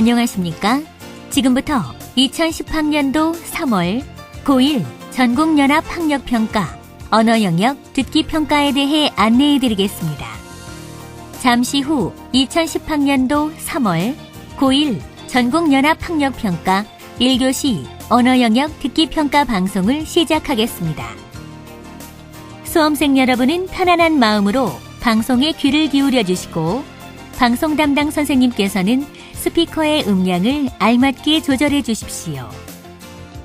안녕하십니까? 지금부터 2010학년도 3월 고1 전국연합학력평가 언어영역 듣기평가에 대해 안내해드리겠습니다. 잠시 후 2010학년도 3월 고1 전국연합학력평가 1교시 언어영역 듣기평가 방송을 시작하겠습니다. 수험생 여러분은 편안한 마음으로 방송에 귀를 기울여 주시고 방송 담당 선생님께서는 스피커의 음량을 알맞게 조절해 주십시오.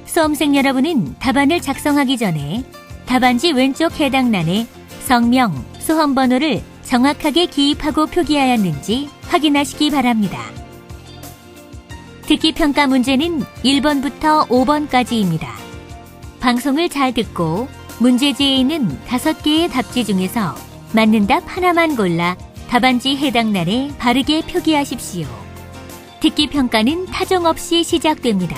수험생 여러분은 답안을 작성하기 전에 답안지 왼쪽 해당란에 성명, 수험번호를 정확하게 기입하고 표기하였는지 확인하시기 바랍니다. 듣기평가 문제는 1번부터 5번까지입니다. 방송을 잘 듣고 문제지에 있는 5개의 답지 중에서 맞는 답 하나만 골라 답안지 해당란에 바르게 표기하십시오. 듣기평가는 타종 없이 시작됩니다.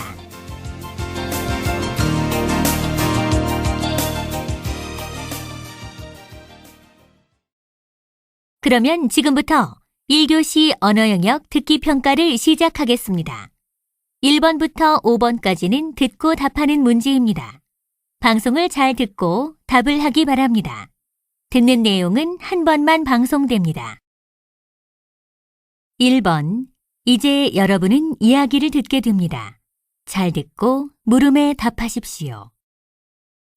그러면 지금부터 1교시 언어영역 듣기평가를 시작하겠습니다. 1번부터 5번까지는 듣고 답하는 문제입니다. 방송을 잘 듣고 답을 하기 바랍니다. 듣는 내용은 한 번만 방송됩니다. 1번. 이제 여러분은 이야기를 듣게 됩니다. 잘 듣고 물음에 답하십시오.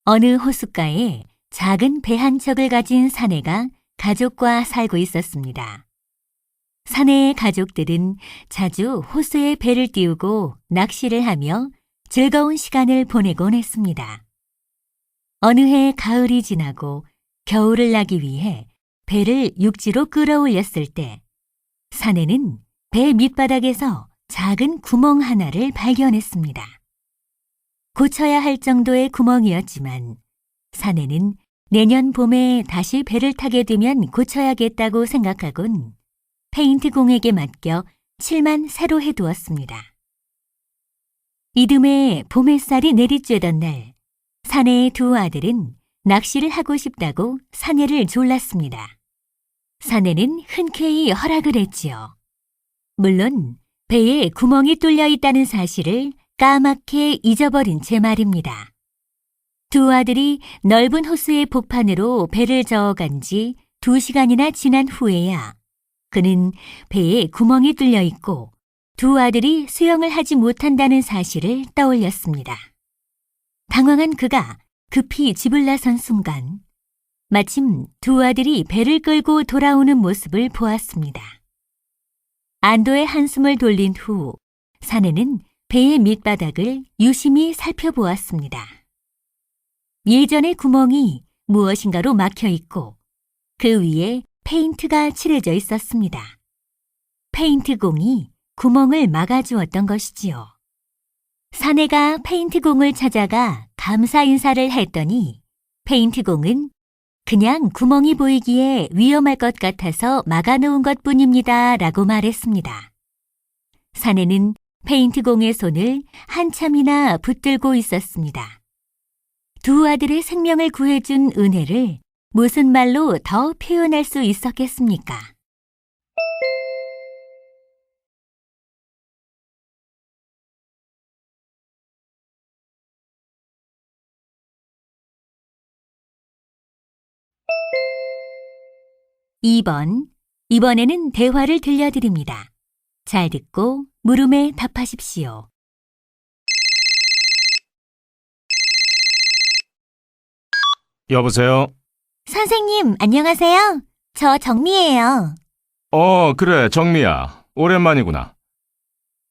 어느 호숫가에 작은 배 한 척을 가진 사내가 가족과 살고 있었습니다. 사내의 가족들은 자주 호수에 배를 띄우고 낚시를 하며 즐거운 시간을 보내곤 했습니다. 어느 해 가을이 지나고 겨울을 나기 위해 배를 육지로 끌어올렸을 때 사내는 배 밑바닥에서 작은 구멍 하나를 발견했습니다. 고쳐야 할 정도의 구멍이었지만 사내는 내년 봄에 다시 배를 타게 되면 고쳐야겠다고 생각하곤 페인트공에게 맡겨 칠만 새로 해두었습니다. 이듬해 봄 햇살이 내리쬐던 날 사내의 두 아들은 낚시를 하고 싶다고 사내를 졸랐습니다. 사내는 흔쾌히 허락을 했지요. 물론 배에 구멍이 뚫려 있다는 사실을 까맣게 잊어버린 채 말입니다. 두 아들이 넓은 호수의 복판으로 배를 저어간 지 2시간이나 지난 후에야 그는 배에 구멍이 뚫려 있고 두 아들이 수영을 하지 못한다는 사실을 떠올렸습니다. 당황한 그가 급히 집을 나선 순간 마침 두 아들이 배를 끌고 돌아오는 모습을 보았습니다. 안도의 한숨을 돌린 후 사내는 배의 밑바닥을 유심히 살펴보았습니다. 예전의 구멍이 무엇인가로 막혀 있고 그 위에 페인트가 칠해져 있었습니다. 페인트공이 구멍을 막아주었던 것이지요. 사내가 페인트공을 찾아가 감사 인사를 했더니 페인트공은 그냥 구멍이 보이기에 위험할 것 같아서 막아놓은 것뿐입니다 라고 말했습니다. 사내는 페인트공의 손을 한참이나 붙들고 있었습니다. 두 아들의 생명을 구해준 은혜를 무슨 말로 더 표현할 수 있었겠습니까? 이번에는 대화를 들려드립니다. 잘 듣고 물음에 답하십시오. 여보세요? 선생님, 안녕하세요. 저 정미예요. 그래, 정미야. 오랜만이구나.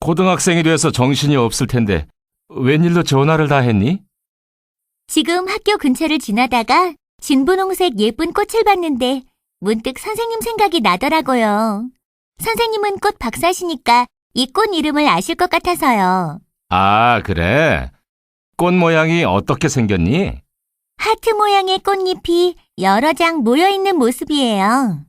고등학생이 돼서 정신이 없을 텐데 웬일로 전화를 다 했니? 지금 학교 근처를 지나다가 진분홍색 예쁜 꽃을 봤는데 문득 선생님 생각이 나더라고요. 선생님은 꽃 박사시니까 이 꽃 이름을 아실 것 같아서요. 아, 그래? 꽃 모양이 어떻게 생겼니? 하트 모양의 꽃잎이 여러 장 모여있는 모습이에요.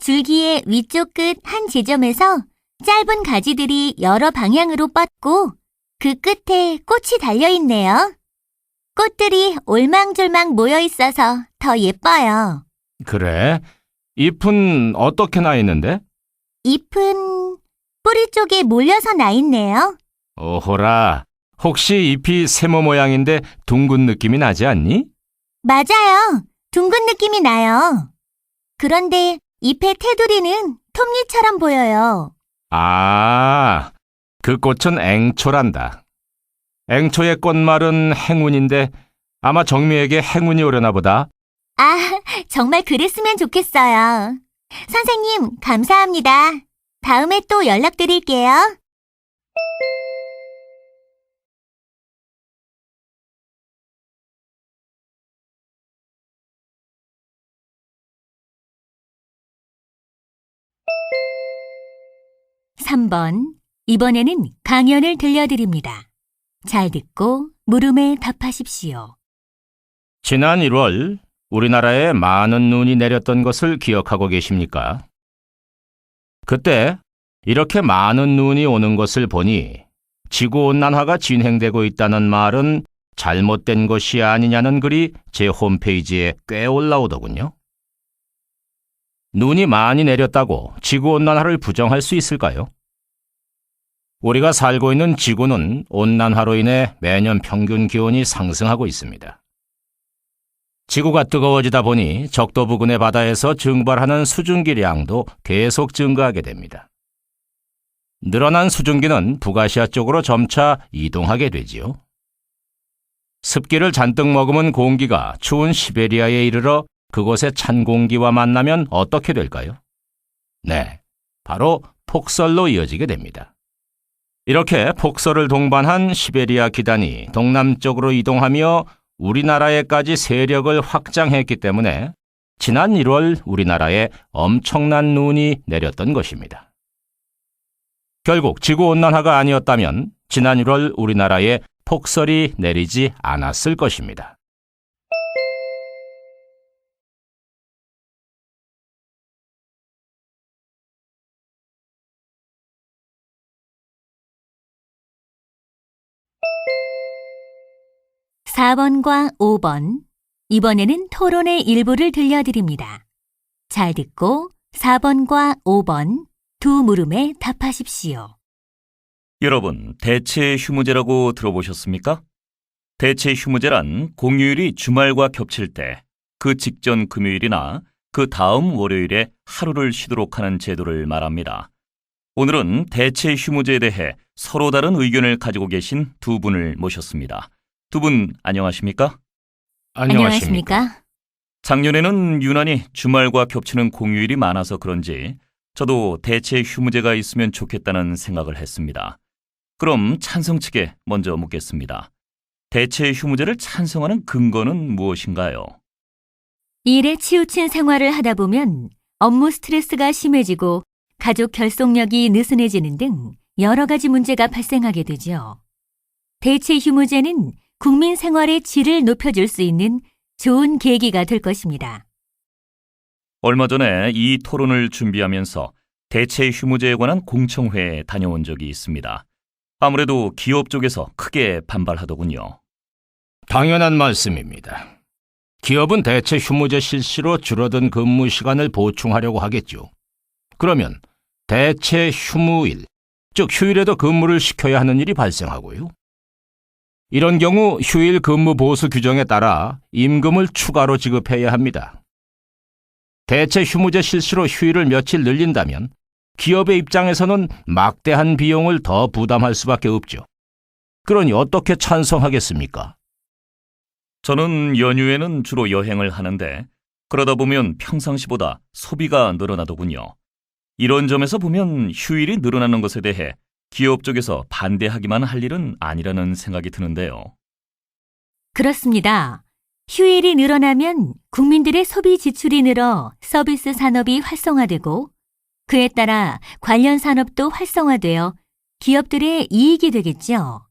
줄기의 위쪽 끝 한 지점에서 짧은 가지들이 여러 방향으로 뻗고 그 끝에 꽃이 달려있네요. 꽃들이 올망졸망 모여있어서 더 예뻐요. 그래? 잎은 어떻게 나 있는데? 잎은 뿌리 쪽에 몰려서 나 있네요. 오호라, 혹시 잎이 세모 모양인데 둥근 느낌이 나지 않니? 맞아요. 둥근 느낌이 나요. 그런데 잎의 테두리는 톱니처럼 보여요. 아, 그 꽃은 앵초란다. 앵초의 꽃말은 행운인데 아마 정미에게 행운이 오려나 보다. 아, 정말 그랬으면 좋겠어요. 선생님, 감사합니다. 다음에 또 연락드릴게요. 삼 번 이번에는 강연을 들려드립니다. 잘 듣고 물음에 답하십시오. 지난 1월 우리나라에 많은 눈이 내렸던 것을 기억하고 계십니까? 그때 이렇게 많은 눈이 오는 것을 보니 지구온난화가 진행되고 있다는 말은 잘못된 것이 아니냐는 글이 제 홈페이지에 꽤 올라오더군요. 눈이 많이 내렸다고 지구온난화를 부정할 수 있을까요? 우리가 살고 있는 지구는 온난화로 인해 매년 평균 기온이 상승하고 있습니다. 지구가 뜨거워지다 보니 적도 부근의 바다에서 증발하는 수증기량도 계속 증가하게 됩니다. 늘어난 수증기는 북아시아 쪽으로 점차 이동하게 되지요. 습기를 잔뜩 머금은 공기가 추운 시베리아에 이르러 그곳의 찬 공기와 만나면 어떻게 될까요? 네, 바로 폭설로 이어지게 됩니다. 이렇게 폭설을 동반한 시베리아 기단이 동남쪽으로 이동하며 우리나라에까지 세력을 확장했기 때문에 지난 1월 우리나라에 엄청난 눈이 내렸던 것입니다. 결국 지구온난화가 아니었다면 지난 1월 우리나라에 폭설이 내리지 않았을 것입니다. 사 번과 5번 이번에는 토론의 일부를 들려드립니다. 잘 듣고 4번과 5번 두 물음에 답하십시오. 여러분, 대체 휴무제라고 들어보셨습니까? 대체 휴무제란 공휴일이 주말과 겹칠 때 그 직전 금요일이나 그 다음 월요일에 하루를 쉬도록 하는 제도를 말합니다. 오늘은 대체 휴무제에 대해 서로 다른 의견을 가지고 계신 두 분을 모셨습니다. 두 분 안녕하십니까? 안녕하십니까? 작년에는 유난히 주말과 겹치는 공휴일이 많아서 그런지 저도 대체 휴무제가 있으면 좋겠다는 생각을 했습니다. 그럼 찬성 측에 먼저 묻겠습니다. 대체 휴무제를 찬성하는 근거는 무엇인가요? 일에 치우친 생활을 하다 보면 업무 스트레스가 심해지고 가족 결속력이 느슨해지는 등 여러 가지 문제가 발생하게 되죠. 대체 휴무제는 국민 생활의 질을 높여줄 수 있는 좋은 계기가 될 것입니다. 얼마 전에 이 토론을 준비하면서 대체 휴무제에 관한 공청회에 다녀온 적이 있습니다. 아무래도 기업 쪽에서 크게 반발하더군요. 당연한 말씀입니다. 기업은 대체 휴무제 실시로 줄어든 근무 시간을 보충하려고 하겠죠. 그러면 대체 휴무일, 즉 휴일에도 근무를 시켜야 하는 일이 발생하고요. 이런 경우 휴일 근무 보수 규정에 따라 임금을 추가로 지급해야 합니다. 대체 휴무제 실시로 휴일을 며칠 늘린다면 기업의 입장에서는 막대한 비용을 더 부담할 수밖에 없죠. 그러니 어떻게 찬성하겠습니까? 저는 연휴에는 주로 여행을 하는데 그러다 보면 평상시보다 소비가 늘어나더군요. 이런 점에서 보면 휴일이 늘어나는 것에 대해 기업 쪽에서 반대하기만 할 일은 아니라는 생각이 드는데요. 그렇습니다. 휴일이 늘어나면 국민들의 소비 지출이 늘어 서비스 산업이 활성화되고 그에 따라 관련 산업도 활성화되어 기업들의 이익이 되겠죠.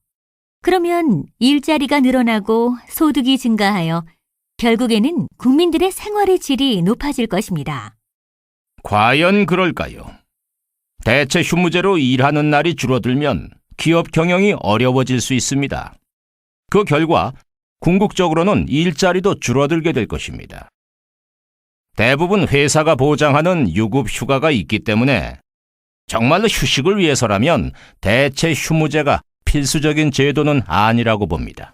그러면 일자리가 늘어나고 소득이 증가하여 결국에는 국민들의 생활의 질이 높아질 것입니다. 과연 그럴까요? 대체 휴무제로 일하는 날이 줄어들면 기업 경영이 어려워질 수 있습니다. 그 결과 궁극적으로는 일자리도 줄어들게 될 것입니다. 대부분 회사가 보장하는 유급 휴가가 있기 때문에 정말로 휴식을 위해서라면 대체 휴무제가 필수적인 제도는 아니라고 봅니다.